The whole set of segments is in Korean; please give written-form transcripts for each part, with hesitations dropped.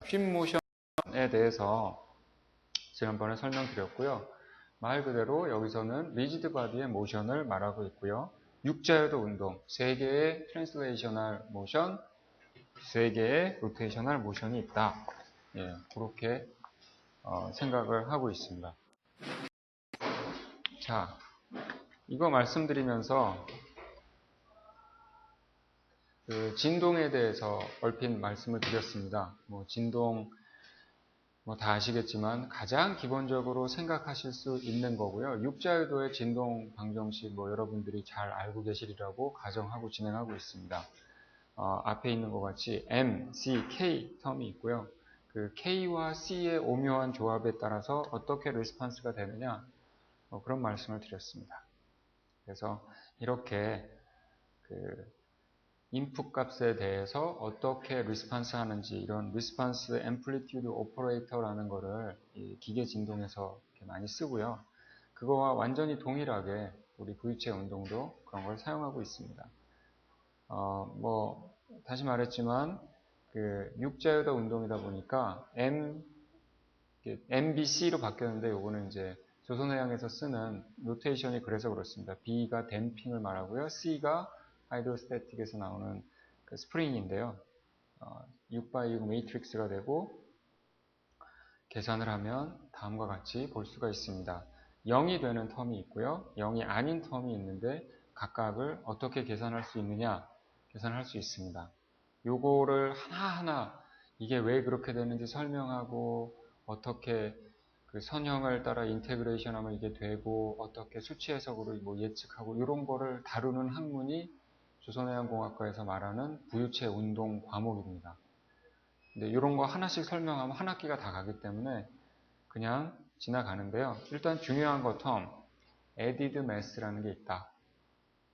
휨 모션에 대해서 지난번에 설명드렸고요. 말 그대로 여기서는 리지드 바디의 모션을 말하고 있고요. 육자유도 운동, 3개의 트랜슬레이셔널 모션, 3개의 로테이셔널 모션이 있다. 예, 그렇게 생각을 하고 있습니다. 자, 이거 말씀드리면서 그 진동에 대해서 얼핏 말씀을 드렸습니다. 진동 다 아시겠지만 가장 기본적으로 생각하실 수 있는 거고요. 육자유도의 진동 방정식 여러분들이 잘 알고 계시리라고 가정하고 진행하고 있습니다. 앞에 있는 것 같이 M, C, K 텀이 있고요. 그 K와 C의 오묘한 조합에 따라서 어떻게 레스판스가 되느냐 그런 말씀을 드렸습니다. 그래서 이렇게 그 인풋 값에 대해서 어떻게 리스판스 하는지 이런 리스판스 앰플리튜드 오퍼레이터라는 거를 이 기계 진동에서 많이 쓰고요. 그거와 완전히 동일하게 우리 V체 운동도 그런 걸 사용하고 있습니다. 다시 말했지만 그 육자유도 운동이다 보니까 MBC로 바뀌었는데 요거는 이제 조선해양에서 쓰는 노테이션이 그래서 그렇습니다. B가 댐핑을 말하고요. C가 하이드로스태틱에서 나오는 그 스프링인데요. 6x6 매트릭스가 되고 계산을 하면 다음과 같이 볼 수가 있습니다. 0이 되는 텀이 있고요. 0이 아닌 텀이 있는데 각각을 어떻게 계산할 수 있느냐 계산할 수 있습니다. 요거를 하나하나 이게 왜 그렇게 되는지 설명하고 어떻게 그 선형을 따라 인테그레이션 하면 이게 되고 어떻게 수치 해석으로 예측하고 이런 거를 다루는 학문이 조선해양공학과에서 말하는 부유체 운동 과목입니다. 근데 이런 거 하나씩 설명하면 한 학기가 다 가기 때문에 그냥 지나가는데요. 일단 중요한 거 텀, added mass라는 게 있다.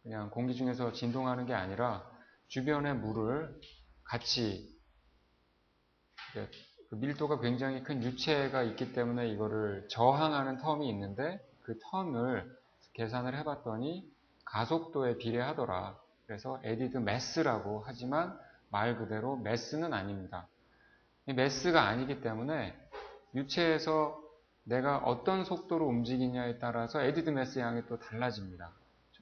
그냥 공기 중에서 진동하는 게 아니라 주변의 물을 같이 그 밀도가 굉장히 큰 유체가 있기 때문에 이거를 저항하는 텀이 있는데 그 텀을 계산을 해봤더니 가속도에 비례하더라. 그래서 added mass라고 하지만 말 그대로 mass는 아닙니다. mass가 아니기 때문에 유체에서 내가 어떤 속도로 움직이냐에 따라서 added mass 양이 또 달라집니다.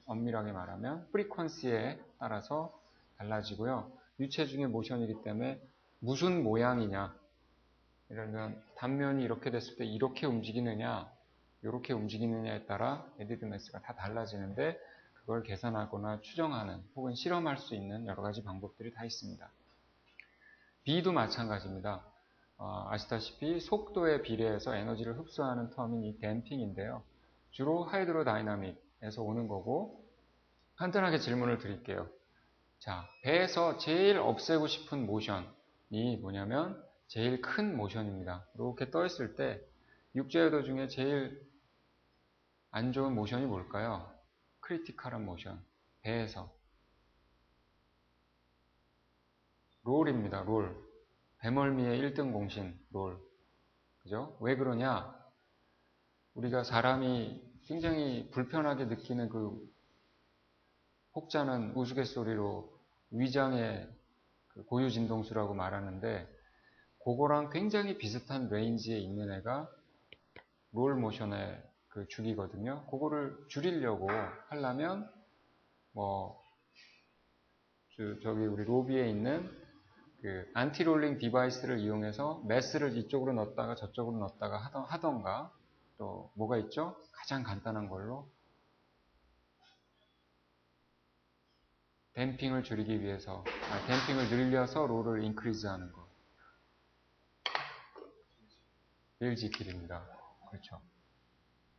엄밀하게 말하면 프리퀀시에 따라서 달라지고요. 유체 중에 모션이기 때문에 무슨 모양이냐, 예를 들면 단면이 이렇게 됐을 때 이렇게 움직이느냐 이렇게 움직이느냐에 따라 added mass가 다 달라지는데 그걸 계산하거나 추정하는 혹은 실험할 수 있는 여러 가지 방법들이 다 있습니다. B도 마찬가지입니다. 아시다시피 속도에 비례해서 에너지를 흡수하는 텀인 이 댐핑인데요. 주로 하이드로다이나믹에서 오는 거고 간단하게 질문을 드릴게요. 자, 배에서 제일 없애고 싶은 모션이 뭐냐면 제일 큰 모션입니다. 이렇게 떠 있을 때 육자유도 중에 제일 안 좋은 모션이 뭘까요? 크리티컬한 모션. 배에서. 롤입니다. 롤. 배멀미의 1등 공신. 롤. 그죠? 왜 그러냐? 우리가 사람이 굉장히 불편하게 느끼는 그 혹자는 우스갯소리로 위장의 그 고유 진동수라고 말하는데 그거랑 굉장히 비슷한 레인지에 있는 애가 롤 모션의 그 주기거든요. 그거를 줄이려고 하려면 저기 우리 로비에 있는 그 안티롤링 디바이스를 이용해서 매스를 이쪽으로 넣었다가 저쪽으로 넣었다가 하던가 또 뭐가 있죠? 가장 간단한 걸로 댐핑을 줄이기 위해서 댐핑을 늘려서 롤을 인크리즈 하는 거. 릴지킬입니다. 그렇죠.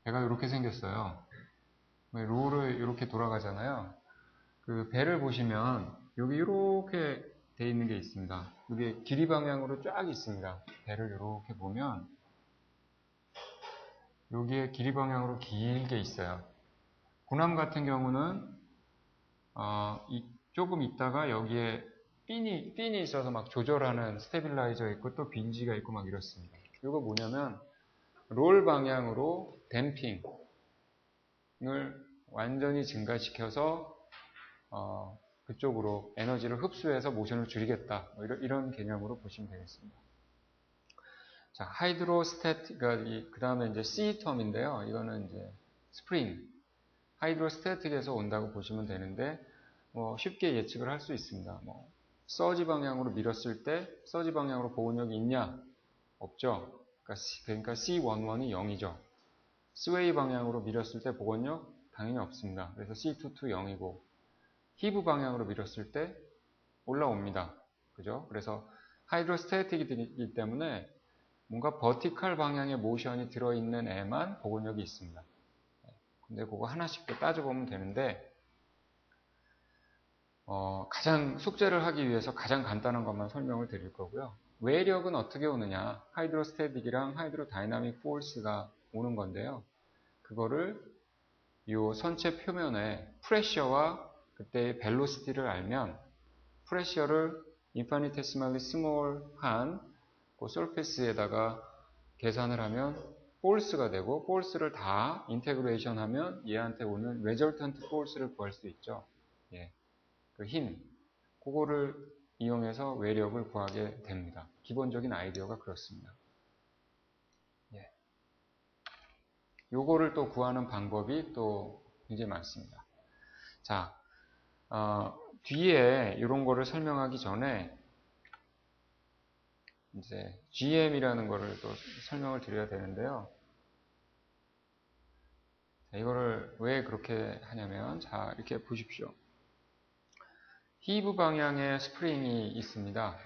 배가 이렇게 생겼어요. 롤을 이렇게 돌아가잖아요. 그 배를 보시면 여기 이렇게 돼 있는 게 있습니다. 이게 길이 방향으로 쫙 있습니다. 배를 이렇게 보면 여기에 길이 방향으로 길게 있어요. 군함 같은 경우는 조금 있다가 여기에 핀이 있어서 막 조절하는 스테빌라이저 있고 또 빈지가 있고 막 이렇습니다. 이거 뭐냐면 롤 방향으로 댐핑을 완전히 증가시켜서 그쪽으로 에너지를 흡수해서 모션을 줄이겠다. 이런 개념으로 보시면 되겠습니다. 자, 하이드로스태틱, 그 다음에 이제 C 텀인데요. 이거는 이제 스프링, 하이드로스태틱에서 온다고 보시면 되는데, 쉽게 예측을 할 수 있습니다. 서지 방향으로 밀었을 때, 서지 방향으로 보온력이 있냐? 없죠. 그러니까 C11이 0이죠. 스웨이 방향으로 밀었을 때 보온력 당연히 없습니다. 그래서 C22 0이고, 히브 방향으로 밀었을 때 올라옵니다. 그죠? 그래서 하이드로스태틱이기 때문에 뭔가 버티컬 방향의 모션이 들어있는 애만 보온력이 있습니다. 근데 그거 하나씩 또 따져보면 되는데, 가장 숙제를 하기 위해서 가장 간단한 것만 설명을 드릴 거고요. 외력은 어떻게 오느냐? 하이드로스태틱이랑 하이드로다이나믹 포스가 오는 건데요. 그거를 이 선체 표면에 프레셔와 그때의 벨로시티를 알면 프레셔를 인파니테시멀리 스몰한 그 서페이스에다가 계산을 하면 포스가 되고 포스를 다 인테그레이션 하면 얘한테 오는 레절턴트 포스를 구할 수 있죠. 예. 그 힘, 그거를 이용해서 외력을 구하게 됩니다. 기본적인 아이디어가 그렇습니다. 예. 요거를 또 구하는 방법이 또 굉장히 많습니다. 자, 뒤에 이런 거를 설명하기 전에 이제 GM이라는 거를 또 설명을 드려야 되는데요. 자, 이거를 왜 그렇게 하냐면, 자, 이렇게 보십시오. 히브 방향에 스프링이 있습니다.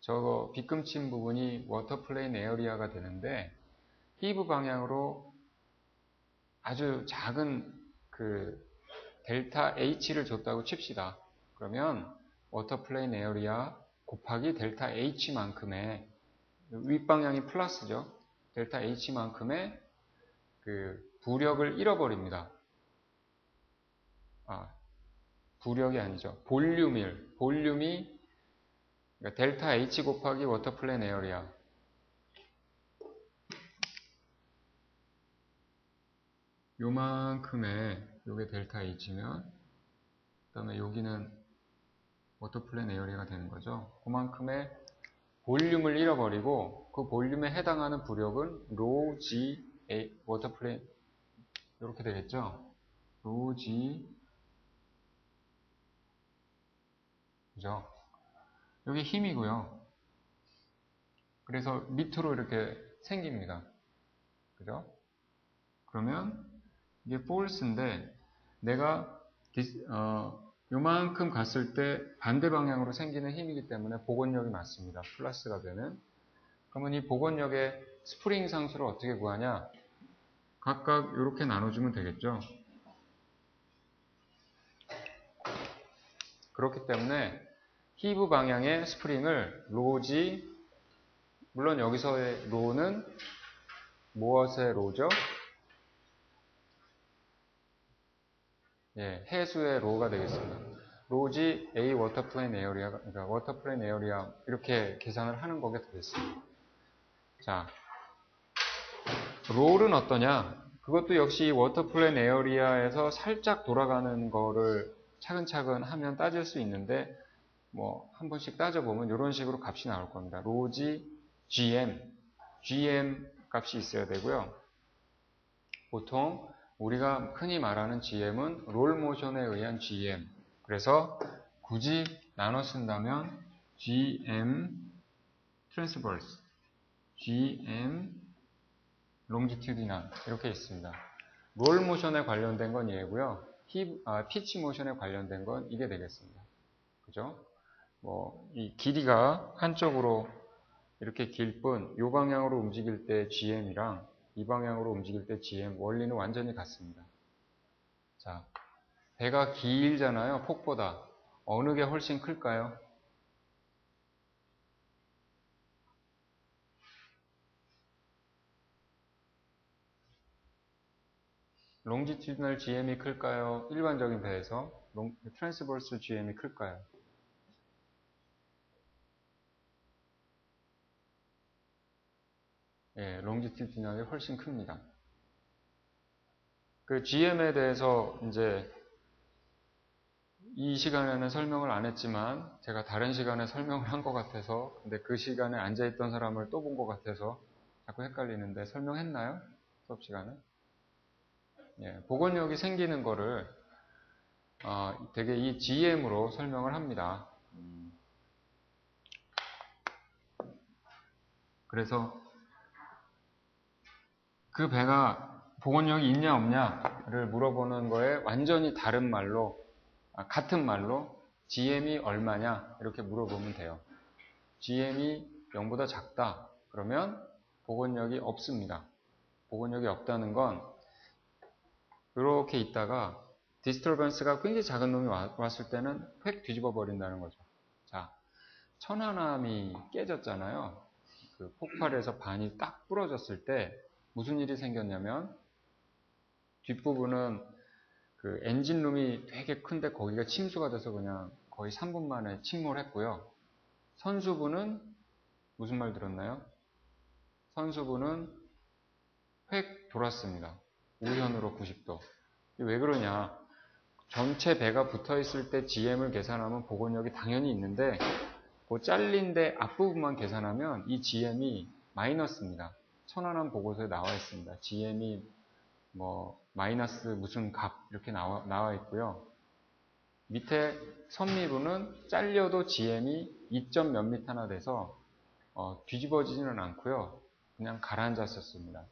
저거 빗금친 부분이 워터플레인 에어리아가 되는데, 히브 방향으로 아주 작은 델타 H를 줬다고 칩시다. 그러면 워터플레인 에어리아 곱하기 델타 H만큼의, 윗방향이 플러스죠. 델타 H만큼의 부력을 잃어버립니다. 부력이 아니죠. 볼륨이 그러니까 델타 H 곱하기 워터플레인 에어리아. 요만큼의 요게 델타 H면 그 다음에 여기는 워터플레인 에어리아가 되는 거죠. 그만큼의 볼륨을 잃어버리고 그 볼륨에 해당하는 부력은 로 G 워터플레인 이렇게 되겠죠. 로 G 그죠? 여기 힘이고요. 그래서 밑으로 이렇게 생깁니다. 그죠? 그러면 이게 포스인데 내가 요만큼 갔을 때 반대 방향으로 생기는 힘이기 때문에 복원력이 맞습니다. 플러스가 되는. 그러면 이 복원력의 스프링 상수를 어떻게 구하냐? 각각 이렇게 나눠주면 되겠죠. 그렇기 때문에 히브 방향의 스프링을 로지, 물론 여기서의 로는 무엇의 로죠? 예, 해수의 로가 되겠습니다. 로지 A 워터플레인 에어리아, 그러니까 워터플레인 에어리아 이렇게 계산을 하는 거게 되겠습니다. 자, 롤은 어떠냐? 그것도 역시 워터플레인 에어리아에서 살짝 돌아가는 거를 차근차근 하면 따질 수 있는데 한 번씩 따져보면 이런 식으로 값이 나올 겁니다. 로지 GM 값이 있어야 되고요. 보통 우리가 흔히 말하는 GM은 롤 모션에 의한 GM. 그래서 굳이 나눠 쓴다면 GM 트랜스버스, GM 롱지튜디나 이렇게 있습니다. 롤 모션에 관련된 건 얘고요. 피치 모션에 관련된 건 이게 되겠습니다. 그죠? 이 길이가 한쪽으로 이렇게 길 뿐, 이 방향으로 움직일 때 GM이랑 이 방향으로 움직일 때 GM, 원리는 완전히 같습니다. 자, 배가 길잖아요, 폭보다. 어느 게 훨씬 클까요? 롱지튜디널 GM이 클까요? 일반적인 배에서 트랜스버스 GM이 클까요? 예, 롱지튜디널이 훨씬 큽니다. 그 GM에 대해서 이제 이 시간에는 설명을 안 했지만 제가 다른 시간에 설명을 한 것 같아서, 근데 그 시간에 앉아있던 사람을 또 본 것 같아서 자꾸 헷갈리는데, 설명했나요? 수업 시간에? 예, 복원력이 생기는 거를 되게 이 GM으로 설명을 합니다. 그래서 그 배가 복원력이 있냐 없냐를 물어보는 거에 완전히 다른 말로, 같은 말로 GM이 얼마냐 이렇게 물어보면 돼요. GM이 0보다 작다 그러면 복원력이 없습니다. 복원력이 없다는 건 이렇게 있다가 디스터번스가 굉장히 작은 놈이 왔을 때는 획 뒤집어 버린다는 거죠. 자, 천안함이 깨졌잖아요. 그 폭발해서 반이 딱 부러졌을 때 무슨 일이 생겼냐면, 뒷부분은 그 엔진룸이 되게 큰데 거기가 침수가 돼서 그냥 거의 3분 만에 침몰했고요. 선수부는 무슨 말 들었나요? 선수부는 획 돌았습니다. 우현으로 90도. 왜 그러냐? 전체 배가 붙어 있을 때 GM을 계산하면 복원력이 당연히 있는데, 그 잘린 데 앞부분만 계산하면 이 GM이 마이너스입니다. 천안함 보고서에 나와 있습니다. GM이 뭐 마이너스 무슨 값 이렇게 나와 있고요. 밑에 선미부는 잘려도 GM이 2점 몇 미터나 돼서 뒤집어지지는 않고요. 그냥 가라앉았었습니다.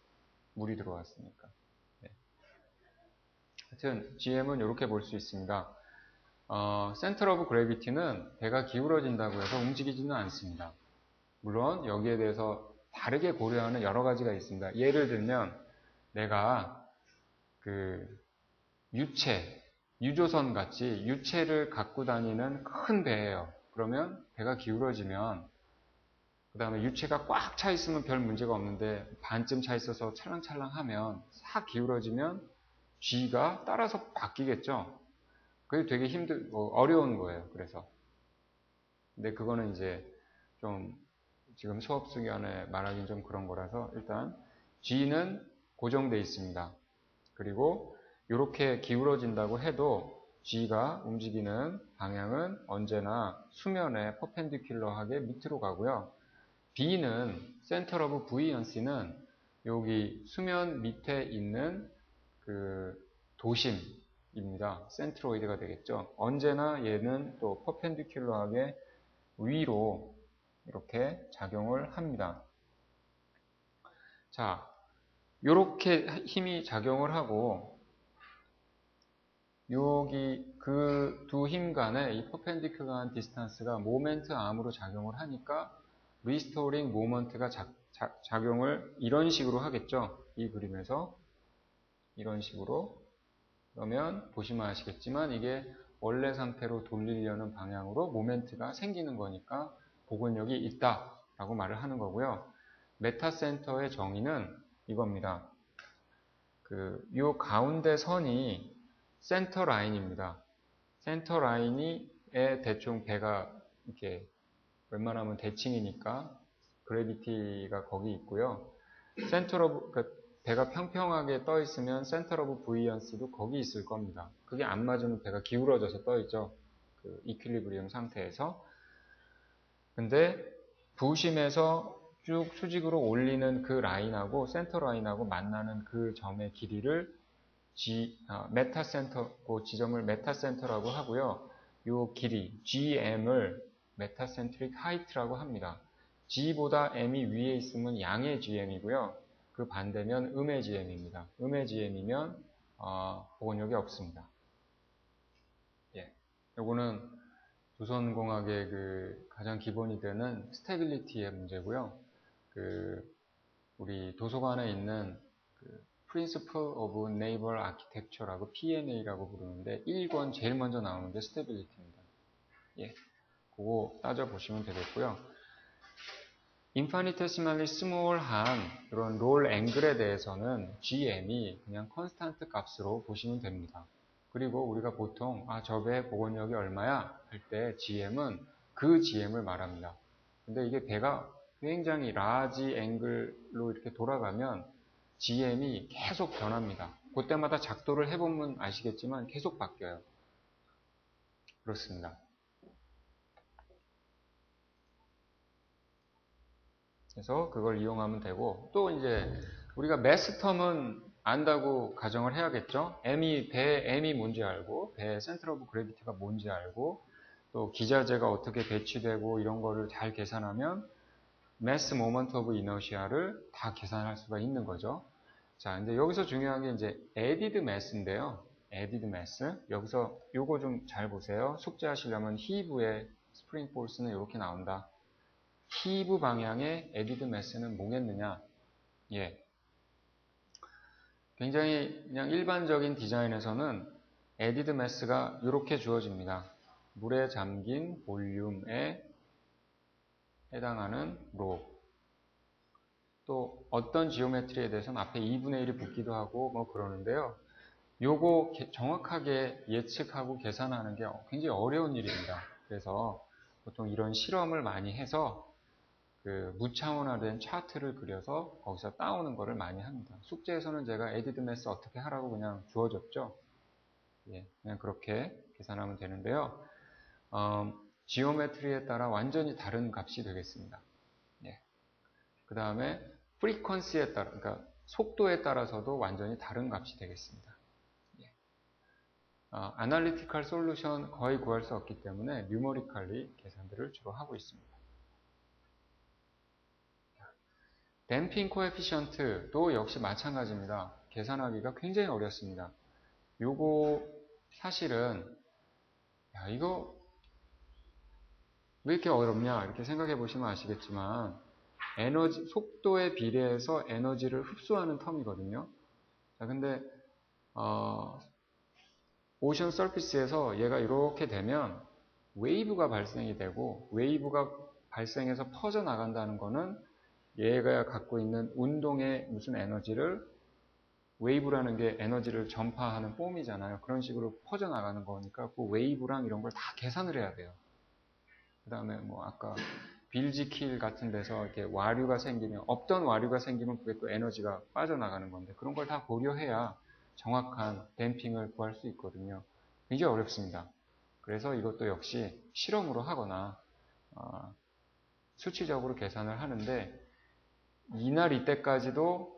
물이 들어왔으니까. 네. 하여튼 GM은 이렇게 볼 수 있습니다. 센터 오브 그래비티는 배가 기울어진다고 해서 움직이지는 않습니다. 물론 여기에 대해서 다르게 고려하는 여러 가지가 있습니다. 예를 들면 내가 그 유조선 같이 유체를 갖고 다니는 큰 배예요. 그러면 배가 기울어지면, 그 다음에 유체가 꽉 차 있으면 별 문제가 없는데 반쯤 차 있어서 찰랑찰랑 하면 싹 기울어지면 G가 따라서 바뀌겠죠. 그게 되게 어려운 거예요. 그래서. 근데 그거는 이제 좀 지금 수업 시간에 말하긴 좀 그런 거라서, 일단 G는 고정되어 있습니다. 그리고 이렇게 기울어진다고 해도 G가 움직이는 방향은 언제나 수면에 퍼펜디큘러하게 밑으로 가고요. B는 센터 오브 부이언시는 여기 수면 밑에 있는 그 도심입니다. 센트로이드가 되겠죠. 언제나 얘는 또 퍼펜디큘러하게 위로 이렇게 작용을 합니다. 자, 이렇게 힘이 작용을 하고, 여기 그 두 힘 간의 이 퍼펜디큘러한 디스턴스가 모멘트 암으로 작용을 하니까 리스토링 모먼트가 작용을 이런 식으로 하겠죠. 이 그림에서 이런 식으로. 그러면 보시면 아시겠지만 이게 원래 상태로 돌리려는 방향으로 모멘트가 생기는 거니까 복원력이 있다라고 말을 하는 거고요. 메타센터의 정의는 이겁니다. 요 가운데 선이 센터 라인입니다. 센터 라인이 대충 배가 이렇게 웬만하면 대칭이니까 그래비티가 거기 있고요. 배가 평평하게 떠 있으면 센터 오브 부이언스도 거기 있을 겁니다. 그게 안 맞으면 배가 기울어져서 떠 있죠. 그 이퀄리브리엄 상태에서. 근데 부심에서 쭉 수직으로 올리는 그 라인하고 센터 라인하고 만나는 그 점의 길이를 메타센터, 그 지점을 메타센터라고 하고요. 이 길이 GM을 메타센트릭 하이트라고 합니다. G보다 M이 위에 있으면 양의 GM이고요. 그 반대면 음의 GM입니다. 음의 GM이면 복원력이 없습니다. 예, 요거는 조선공학의 그 가장 기본이 되는 스테빌리티의 문제고요. 우리 도서관에 있는 Principle of Naval Architecture라고 PNA라고 부르는데 1권 제일 먼저 나오는 게 스테빌리티입니다. 예, 그거 따져보시면 되겠고요. infinitesimally small한 그런 롤 앵글에 대해서는 GM이 그냥 컨스탄트 값으로 보시면 됩니다. 그리고 우리가 보통 저 배의 복원력이 얼마야? 할 때 GM은 그 GM을 말합니다. 근데 이게 배가 굉장히 라지 앵글로 이렇게 돌아가면 GM이 계속 변합니다. 그때마다 작도를 해보면 아시겠지만 계속 바뀌어요. 그렇습니다. 그래서 그걸 이용하면 되고, 또 이제 우리가 매스 텀은 안다고 가정을 해야겠죠. 배의 M이 뭔지 알고, 배의 센터 오브 그래비티가 뭔지 알고, 또 기자재가 어떻게 배치되고 이런 거를 잘 계산하면 매스 모먼트 오브 이너시아를 다 계산할 수가 있는 거죠. 자, 근데 여기서 중요한 게 이제 added mass인데요. added mass. 여기서 요거 좀 잘 보세요. 숙제하시려면 heave의 스프링 포스는 이렇게 나온다. heave 방향의 added mass는 뭐겠느냐? 예. 굉장히 그냥 일반적인 디자인에서는 added mass가 이렇게 주어집니다. 물에 잠긴 볼륨에 해당하는 로. 또 어떤 지오메트리에 대해서는 앞에 2분의 1이 붙기도 하고 뭐 그러는데요. 요거 정확하게 예측하고 계산하는 게 굉장히 어려운 일입니다. 그래서 보통 이런 실험을 많이 해서 그 무차원화된 차트를 그려서 거기서 따오는 거를 많이 합니다. 숙제에서는 제가 에디드 매스 어떻게 하라고 그냥 주어졌죠. 예, 그냥 그렇게 계산하면 되는데요. 지오메트리에 따라 완전히 다른 값이 되겠습니다. 예. 그 다음에 프리퀀시에 따라, 그러니까 속도에 따라서도 완전히 다른 값이 되겠습니다. 예. 아날리티컬 솔루션 거의 구할 수 없기 때문에 뉴머리컬리 계산들을 주로 하고 있습니다. 댐핑 코에피션트도 역시 마찬가지입니다. 계산하기가 굉장히 어렵습니다. 요거 사실은 야 이거 왜 이렇게 어렵냐 이렇게 생각해 보시면 아시겠지만 에너지 속도에 비례해서 에너지를 흡수하는 텀이거든요. 자 근데 오션 서피스에서 얘가 이렇게 되면 웨이브가 발생이 되고 웨이브가 발생해서 퍼져 나간다는 거는 얘가 갖고 있는 운동의 무슨 에너지를 웨이브라는 게 에너지를 전파하는 폼이잖아요. 그런 식으로 퍼져나가는 거니까 그 웨이브랑 이런 걸 다 계산을 해야 돼요. 그 다음에 뭐 아까 빌지킬 같은 데서 이렇게 와류가 생기면 없던 와류가 생기면 그게 또 에너지가 빠져나가는 건데 그런 걸 다 고려해야 정확한 댐핑을 구할 수 있거든요. 굉장히 어렵습니다. 그래서 이것도 역시 실험으로 하거나 수치적으로 계산을 하는데 이날 이때까지도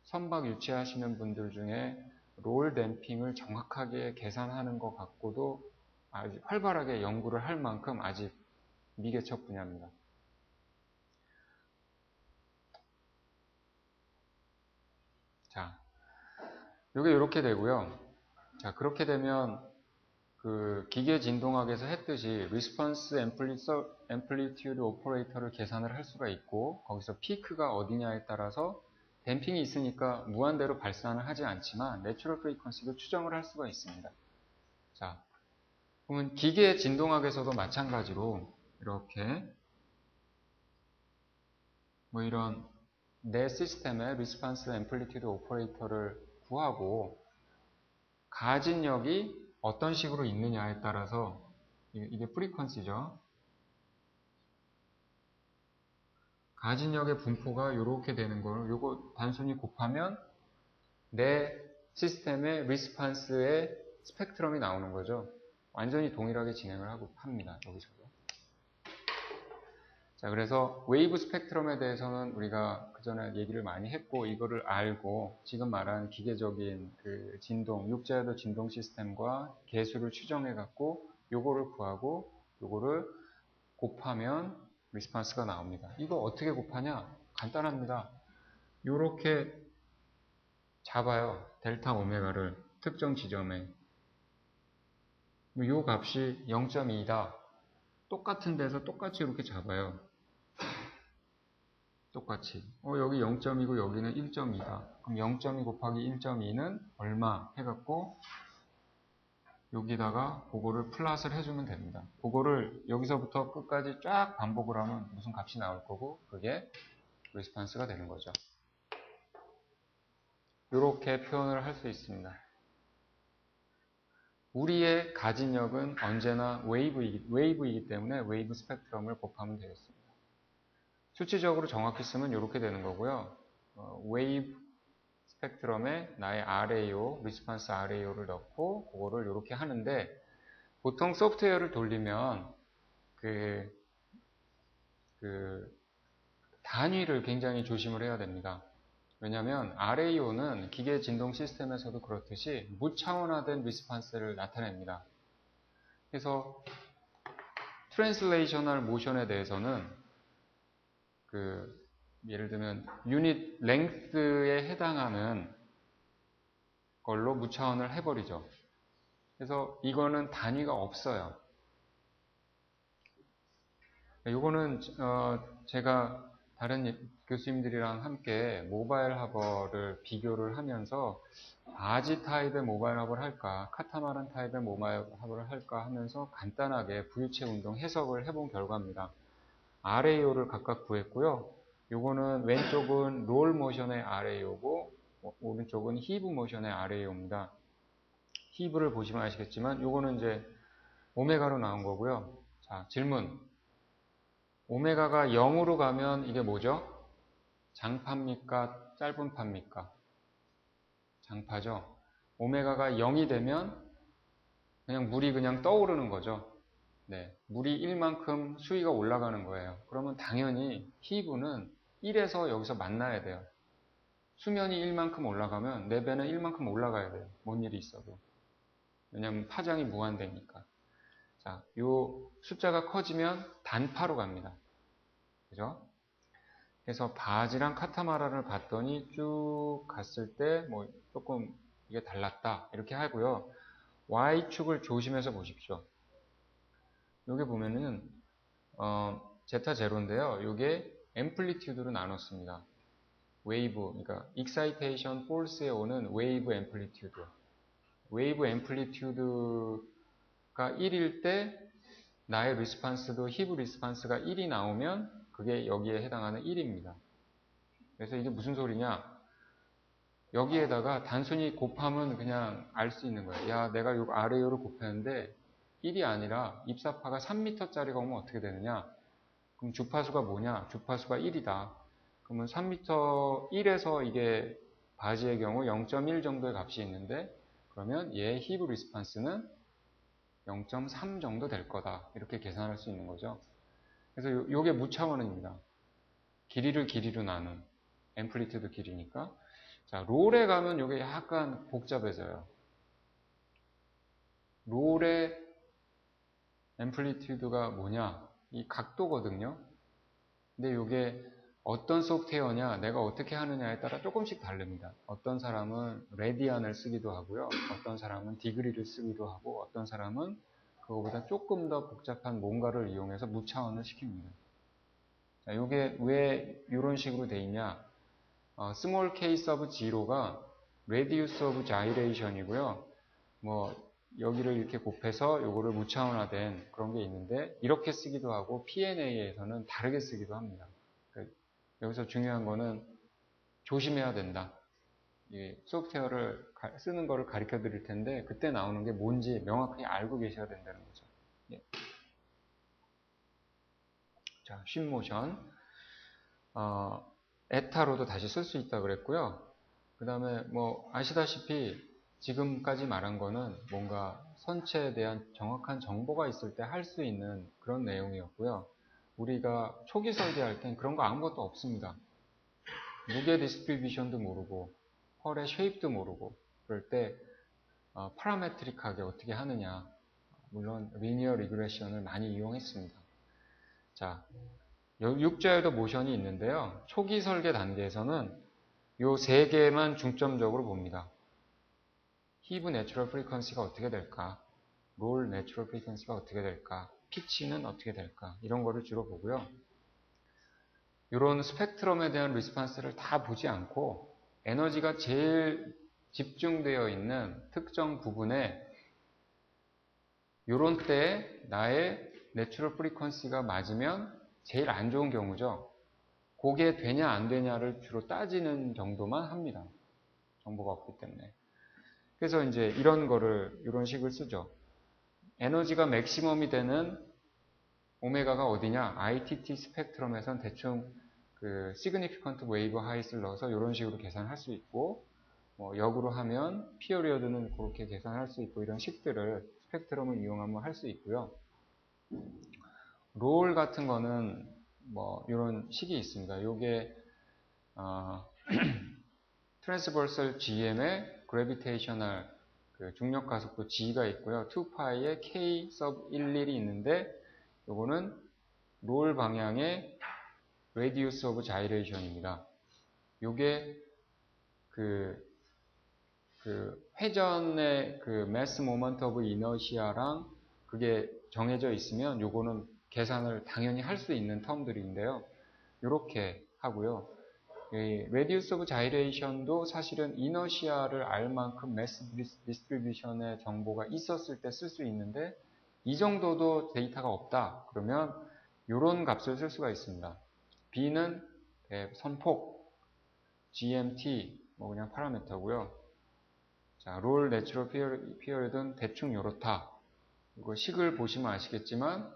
선박 유치하시는 분들 중에 롤 댐핑을 정확하게 계산하는 것 같고도 아주 활발하게 연구를 할 만큼 아직 미개척 분야입니다. 자, 이게 이렇게 되고요. 자, 그렇게 되면 그 기계 진동학에서 했듯이 리스폰스 앰플리튜드 오퍼레이터를 계산을 할 수가 있고 거기서 피크가 어디냐에 따라서 댐핑이 있으니까 무한대로 발산을 하지 않지만 내추럴 프리퀀시도 추정을 할 수가 있습니다. 자, 그러면 기계 진동학에서도 마찬가지로 이렇게 뭐 이런 내 시스템의 리스폰스 앰플리튜드 오퍼레이터를 구하고 가진력이 어떤 식으로 있느냐에 따라서 이게 프리퀀시죠. 가진력의 분포가 이렇게 되는 걸 요거 단순히 곱하면 내 시스템의 리스폰스의 스펙트럼이 나오는 거죠. 완전히 동일하게 진행을 합니다. 여기서도. 자, 그래서 웨이브 스펙트럼에 대해서는 우리가 그 전에 얘기를 많이 했고 이거를 알고 지금 말한 기계적인 그 진동, 육자여도 진동 시스템과 개수를 추정해 갖고 요거를 구하고 요거를 곱하면 리스폰스가 나옵니다. 이거 어떻게 곱하냐? 간단합니다. 요렇게 잡아요. 델타 오메가를 특정 지점에 요 값이 0.2다. 똑같은 데서 똑같이 이렇게 잡아요. 똑같이 여기 0.2고 여기는 1.2다. 그럼 0.2 곱하기 1.2는 얼마 해갖고 여기다가 그거를 플러스를 해주면 됩니다. 그거를 여기서부터 끝까지 쫙 반복을 하면 무슨 값이 나올 거고 그게 리스폰스가 되는 거죠. 이렇게 표현을 할 수 있습니다. 우리의 가진력은 언제나 웨이브이기 때문에 웨이브 스펙트럼을 곱하면 되겠습니다. 수치적으로 정확히 쓰면 이렇게 되는 거고요. 웨이브 스펙트럼에 나의 RAO, 리스폰스 RAO를 넣고 그거를 이렇게 하는데 보통 소프트웨어를 돌리면 단위를 굉장히 조심을 해야 됩니다. 왜냐하면 RAO는 기계 진동 시스템에서도 그렇듯이 무차원화된 리스판스를 나타냅니다. 그래서 트랜슬레이셔널 모션에 대해서는 예를 들면 유닛 랭스에 해당하는 걸로 무차원을 해버리죠. 그래서 이거는 단위가 없어요. 이거는 제가 다른 교수님들이랑 함께 모바일 하버를 비교를 하면서 바지 타입의 모바일 하버를 할까, 카타마란 타입의 모바일 하버를 할까 하면서 간단하게 부유체 운동 해석을 해본 결과입니다. RAO를 각각 구했고요. 요거는 왼쪽은 롤 모션의 RAO고 오른쪽은 히브 모션의 RAO입니다. 히브를 보시면 아시겠지만 요거는 이제 오메가로 나온 거고요. 자, 질문. 오메가가 0으로 가면 이게 뭐죠? 장파입니까? 짧은 파입니까? 장파죠. 오메가가 0이 되면 그냥 물이 그냥 떠오르는 거죠. 네, 물이 1만큼 수위가 올라가는 거예요. 그러면 당연히 히브는 1에서 여기서 만나야 돼요. 수면이 1만큼 올라가면 내 배는 1만큼 올라가야 돼요. 뭔 일이 있어도. 왜냐하면 파장이 무한대니까. 자, 요 숫자가 커지면 단파로 갑니다. 그죠? 그래서 바지랑 카타마란을 봤더니 쭉 갔을 때 뭐 조금 이게 달랐다 이렇게 하고요. Y축을 조심해서 보십시오. 여기 보면은 제타 제로인데요. 이게 앰플리튜드로 나눴습니다. 웨이브, 그러니까 익사이테이션 폴스에 오는 웨이브 앰플리튜드. 웨이브 앰플리튜드가 1일 때 나의 리스판스도 히브 리스판스가 1이 나오면 그게 여기에 해당하는 1입니다. 그래서 이게 무슨 소리냐? 여기에다가 단순히 곱하면 그냥 알 수 있는 거예요. 야, 내가 요 RAO를 곱했는데 1이 아니라 입사파가 3m짜리가 오면 어떻게 되느냐? 그럼 주파수가 뭐냐? 주파수가 1이다. 그러면 3m 1에서 이게 바지의 경우 0.1 정도의 값이 있는데 그러면 얘 히브 리스판스는 0.3 정도 될 거다. 이렇게 계산할 수 있는 거죠. 그래서 요게 무차원입니다. 길이를 길이로 나눈 앰플리튜드 길이니까. 자, 롤에 가면 요게 약간 복잡해져요. 롤의 앰플리튜드가 뭐냐? 이 각도거든요. 근데 요게 어떤 소프트웨어냐, 내가 어떻게 하느냐에 따라 조금씩 다릅니다. 어떤 사람은 레디안을 쓰기도 하고요. 어떤 사람은 디그리를 쓰기도 하고, 어떤 사람은 그거보다 조금 더 복잡한 뭔가를 이용해서 무차원을 시킵니다. 자, 요게 왜 이런 식으로 돼 있냐? 스몰 케이스 오브 제로가 레디우스 오브 자이레이션이고요. 뭐 여기를 이렇게 곱해서 요거를 무차원화된 그런 게 있는데 이렇게 쓰기도 하고 P&A에서는 다르게 쓰기도 합니다. 그러니까 여기서 중요한 거는 조심해야 된다. 이 소프트웨어를 쓰는 거를 가르쳐 드릴 텐데 그때 나오는 게 뭔지 명확히 알고 계셔야 된다는 거죠. 예. 자, 쉰모션. 에타로도 다시 쓸 수 있다 그랬고요. 그 다음에 뭐 아시다시피 지금까지 말한 거는 뭔가 선체에 대한 정확한 정보가 있을 때 할 수 있는 그런 내용이었고요. 우리가 초기 설계할 땐 그런 거 아무것도 없습니다. 무게 디스트리뷰션도 모르고 펄의 쉐입도 모르고 그럴 때 파라메트릭하게 어떻게 하느냐, 물론 리니어 리그레션을 많이 이용했습니다. 자, 6자에도 모션이 있는데요. 초기 설계 단계에서는 요 세 개만 중점적으로 봅니다. 히브 내추럴 프리퀀시가 어떻게 될까? 롤 내추럴 프리퀀시가 어떻게 될까? 피치는 어떻게 될까? 이런 거를 주로 보고요. 이런 스펙트럼에 대한 리스판스를 다 보지 않고 에너지가 제일 집중되어 있는 특정 부분에 이런 때 나의 내추럴 프리퀀시가 맞으면 제일 안 좋은 경우죠. 그게 되냐 안 되냐를 주로 따지는 정도만 합니다. 정보가 없기 때문에. 그래서 이제 이런 거를 이런 식을 쓰죠. 에너지가 맥시멈이 되는 오메가가 어디냐? ITT 스펙트럼에선 대충 그 시그니피컨트 웨이브 하이트를 넣어서 이런 식으로 계산할 수 있고 뭐 역으로 하면 피어리어드는 그렇게 계산할 수 있고 이런 식들을 스펙트럼을 이용하면 할 수 있고요. 롤 같은 거는 뭐 이런 식이 있습니다. 요게 트랜스버설 GM의 그래비테이셔널 그 중력 가속도 G가 있고요. 2파이에 K sub 11이 있는데 요거는 롤 방향의 radius of gyration입니다. 요게 그 회전의 그 mass moment of inertia랑 그게 정해져 있으면 요거는 계산을 당연히 할 수 있는 텀들인데요. 요렇게 하고요. 이 radius of gyration도 사실은 이너시아를 알 만큼 mass distribution의 정보가 있었을 때 쓸 수 있는데 이 정도도 데이터가 없다. 그러면 이런 값을 쓸 수가 있습니다. B는 선폭, GMT, 뭐 그냥 파라미터고요. 자, 롤 내추럴 피어리드는 대충 요렇다. 이거 식을 보시면 아시겠지만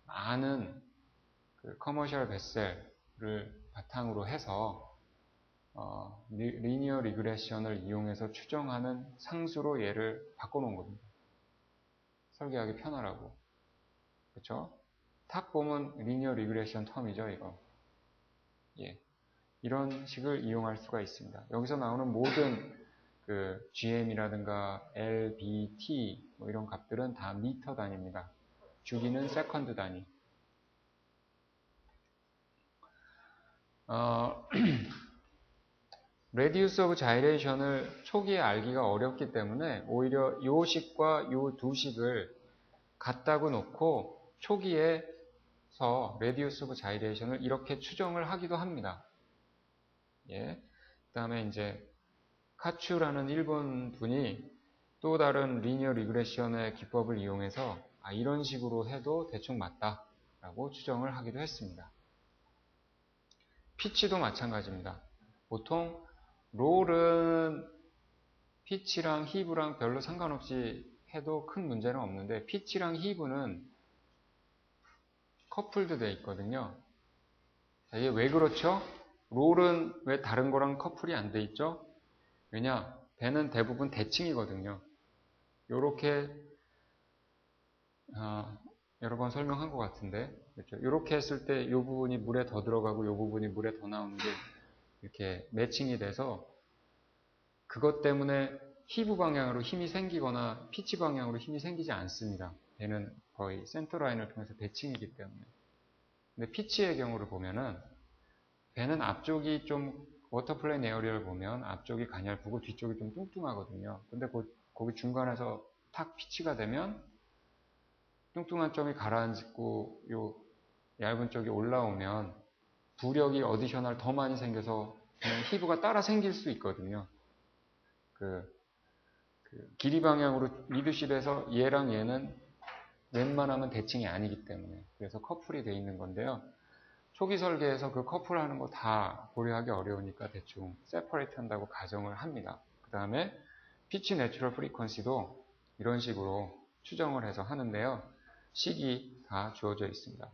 많은 그 커머셜 베셀을 바탕으로 해서 리니어 리그레션을 이용해서 추정하는 상수로 얘를 바꿔놓은 겁니다. 설계하기 편하라고. 그렇죠? 탁 보면 리니어 리그레션 텀이죠, 이거. 예. 이런 식을 이용할 수가 있습니다. 여기서 나오는 모든 그 GM이라든가 L, B, T 뭐 이런 값들은 다 미터 단위입니다. 주기는 세컨드 단위. 레디우스 오브 자이레이션을 초기에 알기가 어렵기 때문에 오히려 요 식과 요 두 식을 같다고 놓고 초기에서 레디우스 오브 자이레이션을 이렇게 추정을 하기도 합니다. 예. 그 다음에 이제 카츄라는 일본 분이 또 다른 리니어 리그레션의 기법을 이용해서 이런 식으로 해도 대충 맞다 라고 추정을 하기도 했습니다. 피치도 마찬가지입니다. 보통 롤은 피치랑 히브랑 별로 상관없이 해도 큰 문제는 없는데 피치랑 히브는 커플드 돼 있거든요. 자, 이게 왜 그렇죠? 롤은 왜 다른 거랑 커플이 안 돼 있죠? 왜냐? 배는 대부분 대칭이거든요. 요렇게 여러 번 설명한 것 같은데 그렇죠? 요렇게 했을 때 요 부분이 물에 더 들어가고 요 부분이 물에 더 나오는 게 이렇게 매칭이 돼서 그것 때문에 히브 방향으로 힘이 생기거나 피치 방향으로 힘이 생기지 않습니다. 배는 거의 센터라인을 통해서 대칭이기 때문에. 근데 피치의 경우를 보면은 배는 앞쪽이 좀 워터플레인 에어리어를 보면 앞쪽이 가냘프고 뒤쪽이 좀 뚱뚱하거든요. 근데 거기 중간에서 탁 피치가 되면 뚱뚱한 점이 가라앉고 요 얇은 쪽이 올라오면 부력이 어디셔널 더 많이 생겨서 그냥 히브가 따라 생길 수 있거든요. 그 길이 방향으로 리드십에서 얘랑 얘는 웬만하면 대칭이 아니기 때문에 그래서 커플이 돼 있는 건데요. 초기 설계에서 그 커플하는 거 다 고려하기 어려우니까 대충 세퍼레이트 한다고 가정을 합니다. 그 다음에 피치 내추럴 프리퀀시도 이런 식으로 추정을 해서 하는데요. 식이 다 주어져 있습니다.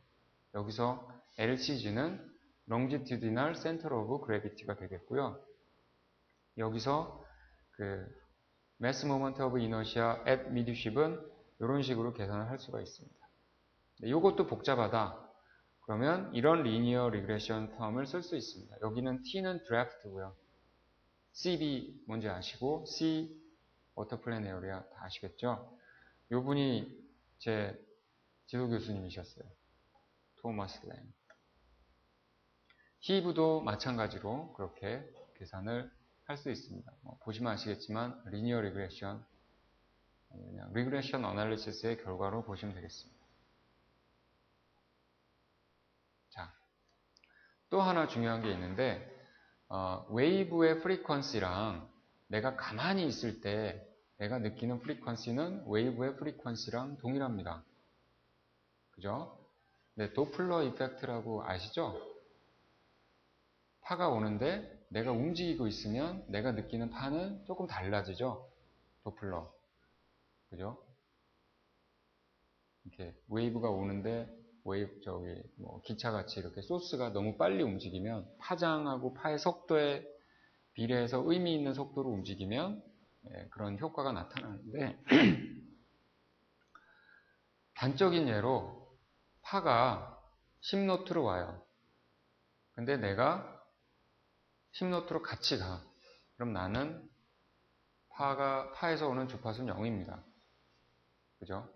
여기서 LCG는 Longitudinal Center of Gravity가 되겠고요. 여기서 그 Mass Moment of Inertia at Midship은 이런 식으로 계산을 할 수가 있습니다. 이것도 복잡하다. 그러면 이런 리니어 리그레션 텀을 쓸 수 있습니다. 여기는 T는 드래프트고요. CB 뭔지 아시고 C 워터플레인 에어리아 다 아시겠죠? 요분이 제 지도 교수님이셨어요. 토마스 램. 히브도 마찬가지로 그렇게 계산을 할 수 있습니다. 보시면 아시겠지만 리니어 리그레션 그냥 리그레션 어널리시스의 결과로 보시면 되겠습니다. 자, 또 하나 중요한 게 있는데 웨이브의 프리퀀시랑 내가 가만히 있을 때 내가 느끼는 프리퀀시는 웨이브의 프리퀀시랑 동일합니다. 그죠? 네, 도플러 이펙트라고 아시죠? 파가 오는데 내가 움직이고 있으면 내가 느끼는 파는 조금 달라지죠? 도플러. 그죠? 이렇게 웨이브가 오는데 기차같이 이렇게 소스가 너무 빨리 움직이면 파장하고 파의 속도에 비례해서 의미 있는 속도로 움직이면 그런 효과가 나타나는데 단적인 예로 파가 10노트로 와요. 근데 내가 10노트로 같이 가. 그럼 나는 파에서 오는 주파수는 0입니다. 그죠?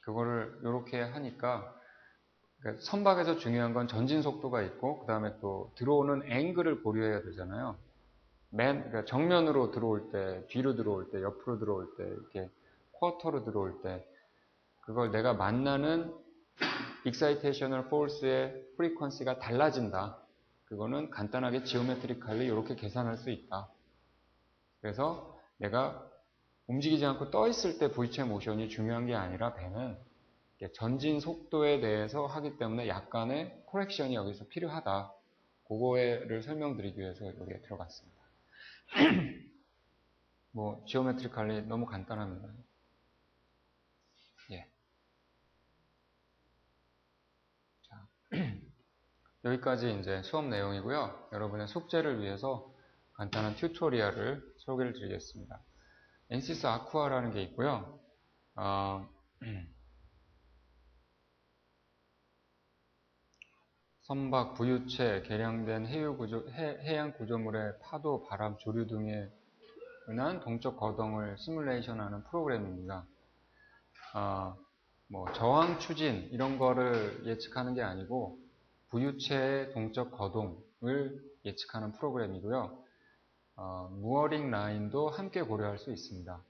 그거를 이렇게 하니까 그러니까 선박에서 중요한 건 전진 속도가 있고 그 다음에 또 들어오는 앵글을 고려해야 되잖아요. 그러니까 정면으로 들어올 때, 뒤로 들어올 때, 옆으로 들어올 때, 이렇게 쿼터로 들어올 때 그걸 내가 만나는 익사이테이셔널 포스의 프리퀀시가 달라진다. 그거는 간단하게 지오메트리칼리 이렇게 계산할 수 있다. 그래서 내가 움직이지 않고 떠 있을 때 V체 모션이 중요한 게 아니라 배는 전진 속도에 대해서 하기 때문에 약간의 코렉션이 여기서 필요하다. 그거를 설명드리기 위해서 여기에 들어갔습니다. 뭐 지오메트리칼리 너무 간단합니다. 예. 자, 여기까지 이제 수업 내용이고요. 여러분의 숙제를 위해서 간단한 튜토리얼을 소개를 드리겠습니다. 엔시스 아쿠아라는 게 있고요. 선박, 부유체, 개량된 해양 구조물의 파도, 바람, 조류 등에 의한 동적 거동을 시뮬레이션하는 프로그램입니다. 뭐 저항 추진 이런 거를 예측하는 게 아니고 부유체의 동적 거동을 예측하는 프로그램이고요. 무어링 라인도 함께 고려할 수 있습니다.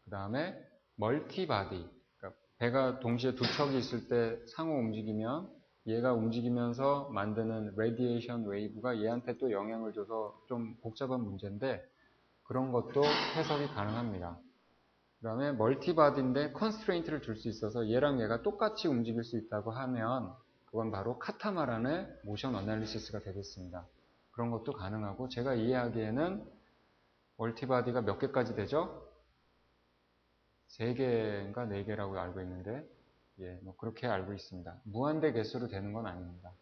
그 다음에 멀티바디, 그러니까 배가 동시에 두 척이 있을 때 상호 움직이면 얘가 움직이면서 만드는 레디에이션 웨이브가 얘한테 또 영향을 줘서 좀 복잡한 문제인데 그런 것도 해석이 가능합니다. 그 다음에 멀티바디인데 컨스트레인트를 줄 수 있어서 얘랑 얘가 똑같이 움직일 수 있다고 하면 그건 바로 카타마란의 모션 어널리시스가 되겠습니다. 그런 것도 가능하고 제가 이해하기에는 멀티바디가 몇 개까지 되죠? 3개인가 4개라고 알고 있는데 예, 뭐 그렇게 알고 있습니다. 무한대 개수로 되는 건 아닙니다.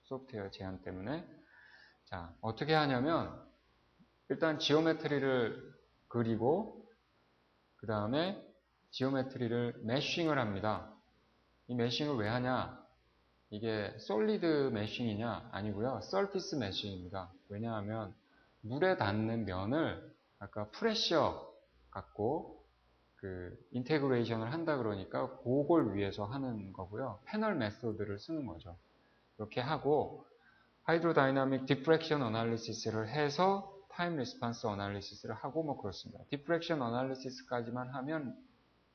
소프트웨어 제한 때문에. 자, 어떻게 하냐면 일단 지오메트리를 그리고 그 다음에 지오메트리를 매싱을 합니다. 이 매싱을 왜 하냐? 이게 솔리드 매싱이냐? 아니고요. 서피스 매싱입니다. 왜냐하면 물에 닿는 면을 아까 프레셔 갖고 그 인테그레이션을 한다 그러니까 그걸 위해서 하는 거고요. 패널 메소드를 쓰는 거죠. 이렇게 하고 하이드로다이나믹 디프렉션 어널리시스를 해서 타임 리스판스 어널리시스를 하고 뭐 그렇습니다. 디프렉션 어널리시스까지만 하면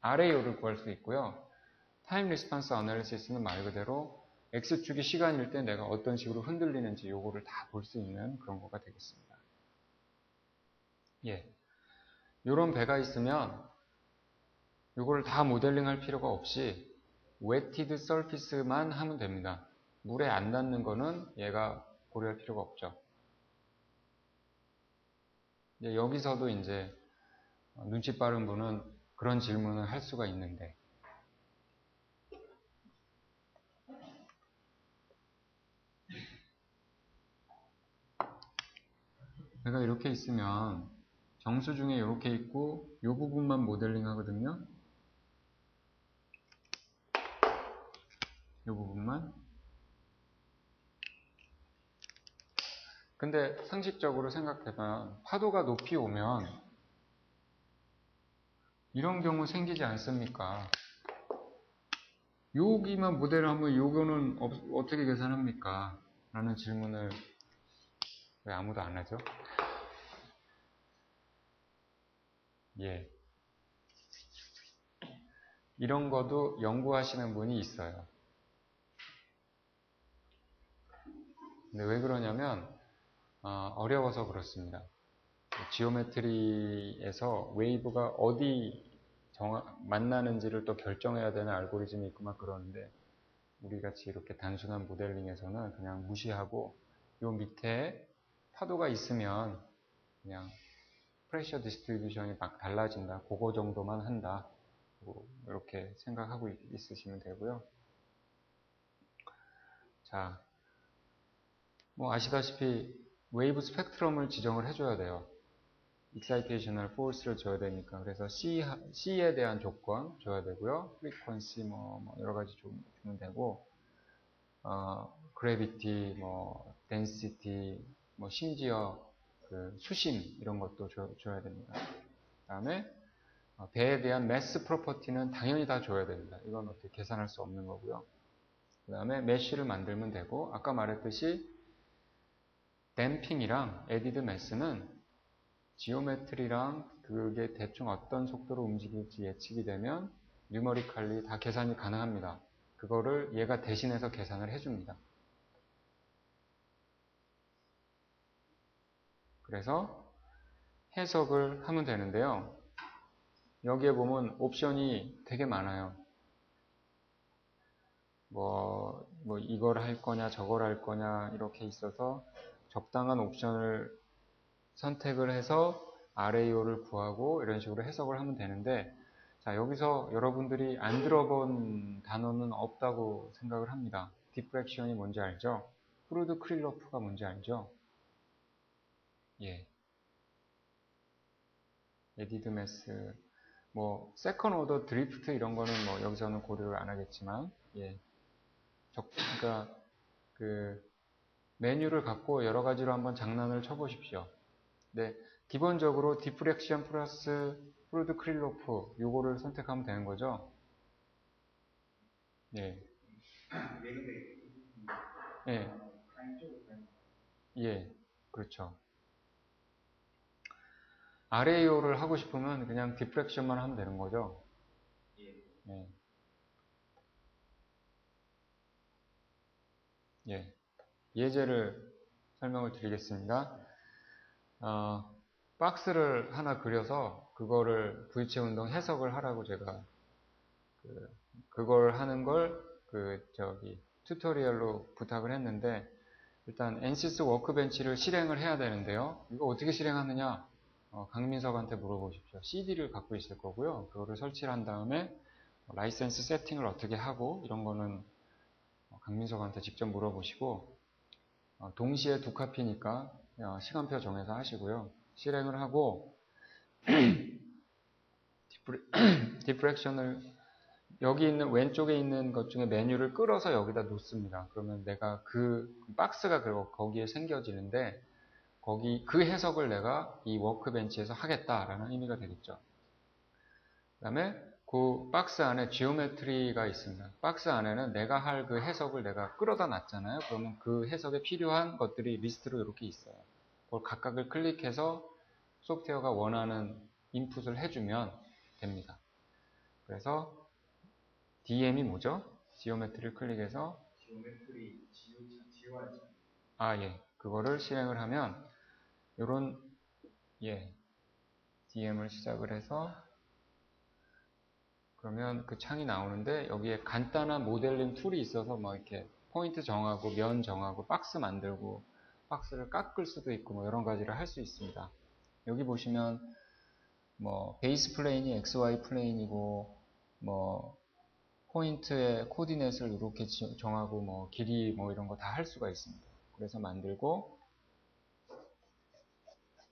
RAO를 구할 수 있고요. 타임 리스판스 어널리시스는 말 그대로 X축이 시간일 때 내가 어떤 식으로 흔들리는지 요거를 다 볼 수 있는 그런 거가 되겠습니다. 예. 요런 배가 있으면 이걸 다 모델링 할 필요가 없이 wetted surface만 하면 됩니다. 물에 안 닿는 거는 얘가 고려할 필요가 없죠. 이제 여기서도 이제 눈치 빠른 분은 그런 질문을 할 수가 있는데 배가 이렇게 있으면 정수 중에 이렇게 있고 이 부분만 모델링 하거든요. 이 부분만. 근데 상식적으로 생각해보면 파도가 높이 오면 이런 경우 생기지 않습니까? 여기만 모델을 하면 요거는 어떻게 계산합니까? 라는 질문을 왜 아무도 안 하죠? 예. 이런 것도 연구하시는 분이 있어요. 근데 왜 그러냐면 어려워서 그렇습니다. 지오메트리에서 웨이브가 어디 만나는지를 또 결정해야 되는 알고리즘이 있고 막 그러는데 우리같이 이렇게 단순한 모델링에서는 그냥 무시하고 요 밑에 파도가 있으면 그냥 프레셔 디스트리뷰션이 막 달라진다. 그거 정도만 한다. 이렇게 생각하고 있으시면 되고요. 자, 뭐 아시다시피 웨이브 스펙트럼을 지정을 해줘야 돼요. excitational force를 줘야 되니까. 그래서 C에 대한 조건 줘야 되고요. frequency 뭐 여러 가지 주면 되고, gravity, 뭐 density, 뭐 심지어 그 수심 이런 것도 줘야 됩니다. 그다음에 배에 대한 mass property는 당연히 다 줘야 됩니다. 이건 어떻게 계산할 수 없는 거고요. 그 다음에 메쉬를 만들면 되고, 아까 말했듯이 댐핑이랑 added mass는 지오메트리랑 그게 대충 어떤 속도로 움직일지 예측이 되면 뉴머리컬리 다 계산이 가능합니다. 그거를 얘가 대신해서 계산을 해줍니다. 그래서 해석을 하면 되는데요. 여기에 보면 옵션이 되게 많아요. 뭐 이걸 할 거냐 저걸 할 거냐 이렇게 있어서 적당한 옵션을 선택을 해서 RAO를 구하고 이런 식으로 해석을 하면 되는데, 자, 여기서 여러분들이 안 들어본 단어는 없다고 생각을 합니다. 디프렉션이 뭔지 알죠? 프루드 크릴로프가 뭔지 알죠? 예. 에디드 매스, 뭐 세컨 오더 드리프트 이런 거는 뭐 여기서는 고려를 안 하겠지만, 예. 그러니까 그 메뉴를 갖고 여러 가지로 한번 장난을 쳐보십시오. 네, 기본적으로 디프렉션 플러스 프루드 크릴로프 요거를 선택하면 되는 거죠. 예. 예. 예. 그렇죠. RAO를 하고 싶으면 그냥 디프렉션만 하면 되는 거죠. 예. 예. 예제를 설명을 드리겠습니다. 박스를 하나 그려서 그거를 V체 운동 해석을 하라고 제가 그걸 하는 걸 튜토리얼로 부탁을 했는데, 일단 NCS 워크벤치를 실행을 해야 되는데요. 이거 어떻게 실행하느냐? 강민석한테 물어보십시오. CD를 갖고 있을 거고요. 그거를 설치를 한 다음에 라이센스 세팅을 어떻게 하고 이런 거는 강민석한테 직접 물어보시고, 동시에 두 카피니까 시간표 정해서 하시고요. 실행을 하고 디프렉션을 여기 있는 왼쪽에 있는 것 중에 메뉴를 끌어서 여기다 놓습니다. 그러면 내가 그 박스가 거기에 생겨지는데, 거기 그 해석을 내가 이 워크벤치에서 하겠다라는 의미가 되겠죠. 그 다음에 그 박스 안에 지오메트리가 있습니다. 박스 안에는 내가 할 그 해석을 내가 끌어다 놨잖아요. 그러면 그 해석에 필요한 것들이 리스트로 이렇게 있어요. 그걸 각각을 클릭해서 소프트웨어가 원하는 인풋을 해주면 됩니다. 그래서 DM이 뭐죠? 지오메트리를 클릭해서 예. 그거를 실행을 하면 요런 DM을 시작을 해서 그러면 그 창이 나오는데, 여기에 간단한 모델링 툴이 있어서 뭐 이렇게 포인트 정하고 면 정하고 박스 만들고 박스를 깎을 수도 있고 뭐 여러 가지를 할 수 있습니다. 여기 보시면 뭐 베이스 플레인이 XY 플레인이고 뭐 포인트의 코디네이트를 이렇게 정하고 뭐 길이 뭐 이런 거 다 할 수가 있습니다. 그래서 만들고,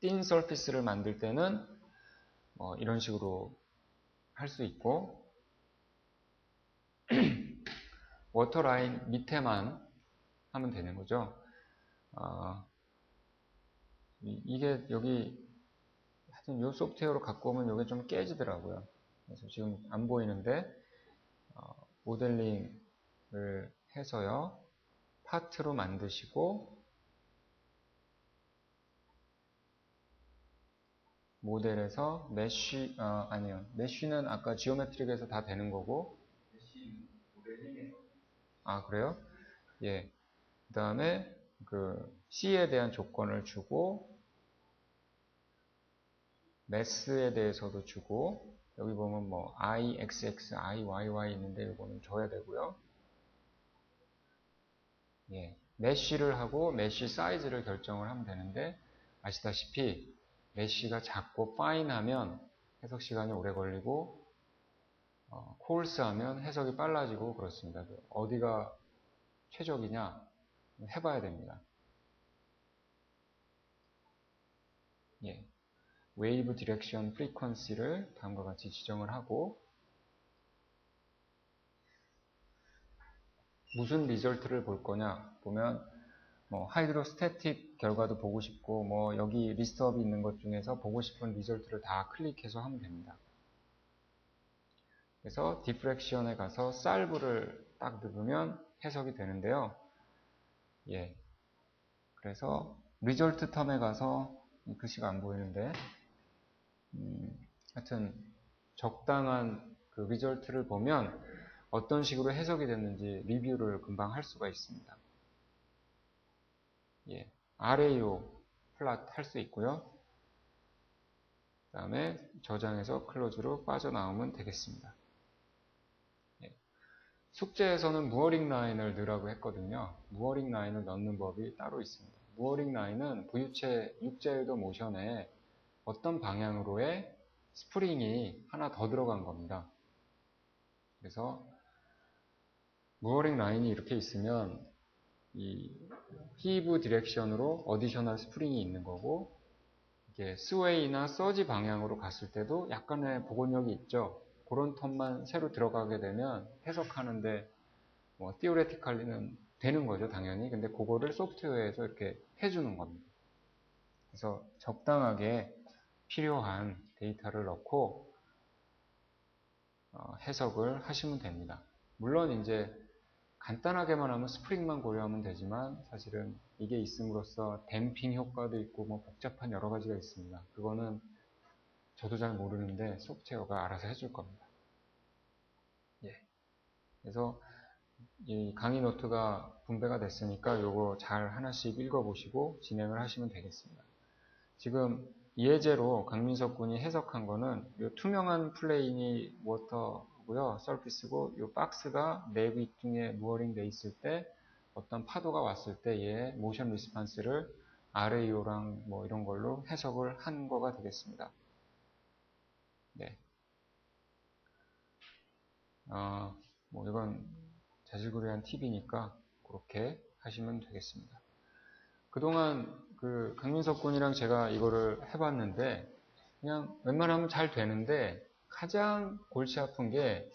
틴 서피스를 만들 때는 뭐 이런 식으로 할 수 있고, 워터라인 밑에만 하면 되는 거죠. 이게 여기 하여튼 이 소프트웨어로 갖고 오면 이게 좀 깨지더라고요. 그래서 지금 안 보이는데 모델링을 해서요, 파트로 만드시고 모델에서 메쉬 아니요, 메쉬는 아까 지오메트릭에서 다 되는 거고, 그래요? 예. 그 다음에 그 C에 대한 조건을 주고, 매스에 대해서도 주고, 여기 보면 뭐 IXX, IYY 있는데 이거는 줘야 되고요. 예. 메쉬를 하고 메쉬 사이즈를 결정을 하면 되는데, 아시다시피 메쉬가 작고 파인하면 해석 시간이 오래 걸리고, 코울스하면 해석이 빨라지고 그렇습니다. 어디가 최적이냐 해봐야 됩니다. 예. 웨이브 디렉션 프리퀀시를 다음과 같이 지정을 하고 무슨 리절트를 볼 거냐 보면 뭐 하이드로스태틱 결과도 보고 싶고 뭐 여기 리스트업이 있는 것 중에서 보고 싶은 리절트를 다 클릭해서 하면 됩니다. 그래서 디프렉션에 가서 살브를 딱 누르면 해석이 되는데요. 예. 그래서 리절트 텀에 가서 글씨가 안 보이는데 하여튼 적당한 그 리절트를 보면 어떤 식으로 해석이 됐는지 리뷰를 금방 할 수가 있습니다. 예. RAO 플랫 할 수 있고요. 그 다음에 저장해서 클로즈로 빠져나오면 되겠습니다. 숙제에서는 무어링 라인을 넣으라고 했거든요. 무어링 라인을 넣는 법이 따로 있습니다. 무어링 라인은 부유체 6자일도 모션에 어떤 방향으로의 스프링이 하나 더 들어간 겁니다. 그래서 무어링 라인이 이렇게 있으면 이 히브 디렉션으로 어디셔널 스프링이 있는 거고 이게 스웨이나 서지 방향으로 갔을 때도 약간의 복원력이 있죠. 그런 텀만 새로 들어가게 되면 해석하는데 뭐 티오레티컬리는 되는 거죠, 당연히. 근데 그거를 소프트웨어에서 이렇게 해주는 겁니다. 그래서 적당하게 필요한 데이터를 넣고 해석을 하시면 됩니다. 물론 이제 간단하게만 하면 스프링만 고려하면 되지만 사실은 이게 있음으로써 댐핑 효과도 있고 뭐 복잡한 여러 가지가 있습니다. 그거는 저도 잘 모르는데 소프트웨어가 알아서 해줄 겁니다. 예. 그래서 이 강의 노트가 분배가 됐으니까 요거 잘 하나씩 읽어보시고 진행을 하시면 되겠습니다. 지금 예제로 강민석 군이 해석한 거는 요 투명한 플레인이 워터고요, 서피스고 요 박스가 내부 중에 무어링 돼 있을 때 어떤 파도가 왔을 때 얘 모션 리스판스를 RAO랑 뭐 이런 걸로 해석을 한 거가 되겠습니다. 네. 뭐 이건 자질구레한 팁이니까 그렇게 하시면 되겠습니다. 그동안 그 강민석 군이랑 제가 이거를 해봤는데 그냥 웬만하면 잘 되는데 가장 골치 아픈 게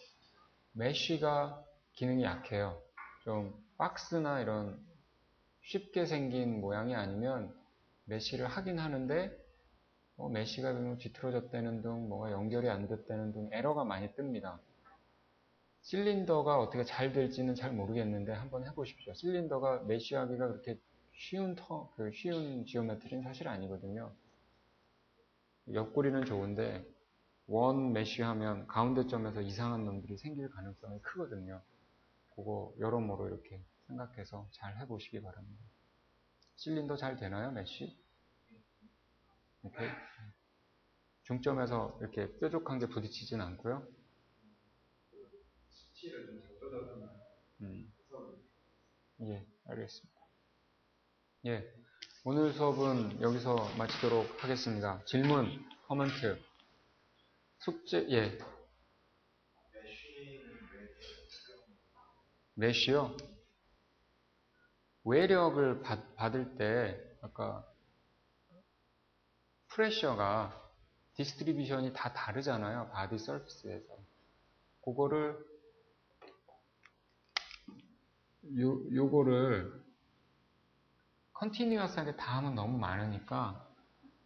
메쉬가 기능이 약해요. 좀 박스나 이런 쉽게 생긴 모양이 아니면 메쉬를 하긴 하는데 메쉬가 뒤틀어졌다는 등 뭐가 연결이 안 됐다는 등 에러가 많이 뜹니다. 실린더가 어떻게 잘 될지는 잘 모르겠는데 한번 해보십시오. 실린더가 메쉬하기가 그렇게 쉬운 지오메트리는 사실 아니거든요. 옆구리는 좋은데 원 메쉬하면 가운데 점에서 이상한 놈들이 생길 가능성이 크거든요. 그거 여러모로 이렇게 생각해서 잘 해보시기 바랍니다. 실린더 잘 되나요, 메쉬? 이렇게 중점에서 이렇게 뾰족한 게 부딪히진 않고요. 예, 알겠습니다. 예, 오늘 수업은 여기서 마치도록 하겠습니다. 질문, 코멘트, 숙제, 예. 메쉬요? 외력을 받을 때 아까 프레셔가 디스트리뷰션이 다 다르잖아요. 바디 서피스에서. 그거를 요거를 컨티뉴어스하게 다 하면 너무 많으니까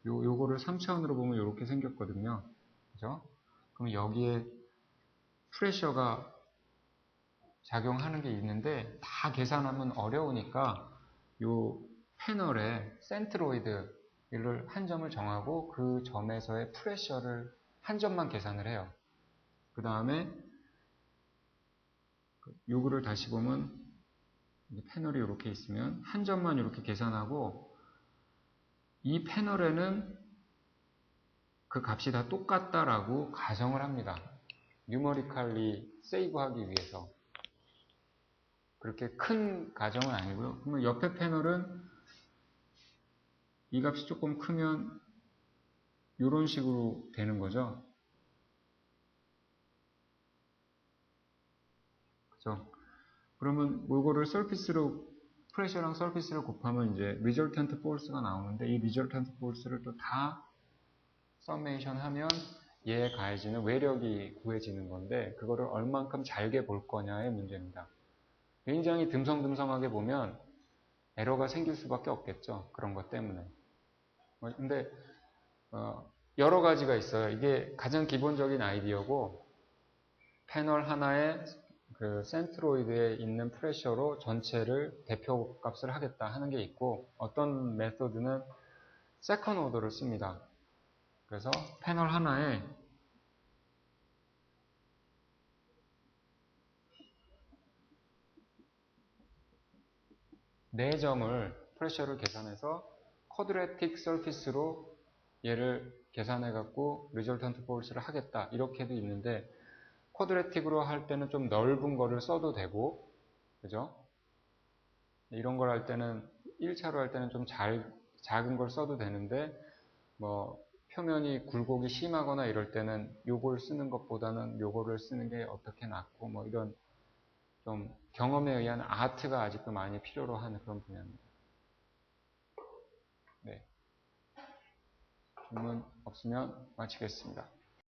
요거를 3차원으로 보면 이렇게 생겼거든요. 그죠? 그럼 여기에 프레셔가 작용하는 게 있는데 다 계산하면 어려우니까 요 패널에 센트로이드를 한 점을 정하고 그 점에서의 프레셔를 한 점만 계산을 해요. 그 다음에 요거를 다시 보면 패널이 이렇게 있으면 한 점만 이렇게 계산하고 이 패널에는 그 값이 다 똑같다라고 가정을 합니다. 뉴머리컬리 세이브하기 위해서. 그렇게 큰 가정은 아니고요. 그러면 옆에 패널은 이 값이 조금 크면 이런 식으로 되는 거죠. 그죠? 그러면 이거를 서피스로 프레셔랑 서피스를 곱하면 이제 resultant force가 나오는데 이 resultant force를 또 다 서메이션 하면 얘에 가해지는 외력이 구해지는 건데 그거를 얼만큼 잘게 볼 거냐의 문제입니다. 굉장히 듬성듬성하게 보면 에러가 생길 수밖에 없겠죠. 그런 것 때문에. 근데 여러 가지가 있어요. 이게 가장 기본적인 아이디어고 패널 하나에 그 센트로이드에 있는 프레셔로 전체를 대표 값을 하겠다 하는 게 있고 어떤 메소드는 세컨 오더를 씁니다. 그래서 패널 하나에 네 점을 프레셔를 계산해서 쿼드레틱 서피스로 얘를 계산해 갖고 리절턴트 포스를 하겠다 이렇게도 있는데 쿼드레틱으로 할 때는 좀 넓은 거를 써도 되고 그죠? 이런 걸 할 때는 1차로 할 때는 좀 작은 걸 써도 되는데 뭐 표면이 굴곡이 심하거나 이럴 때는 요걸 쓰는 것보다는 요거를 쓰는 게 어떻게 낫고 뭐 이런 좀 경험에 의한 아트가 아직도 많이 필요로 하는 그런 분야입니다. 네. 질문 없으면 마치겠습니다.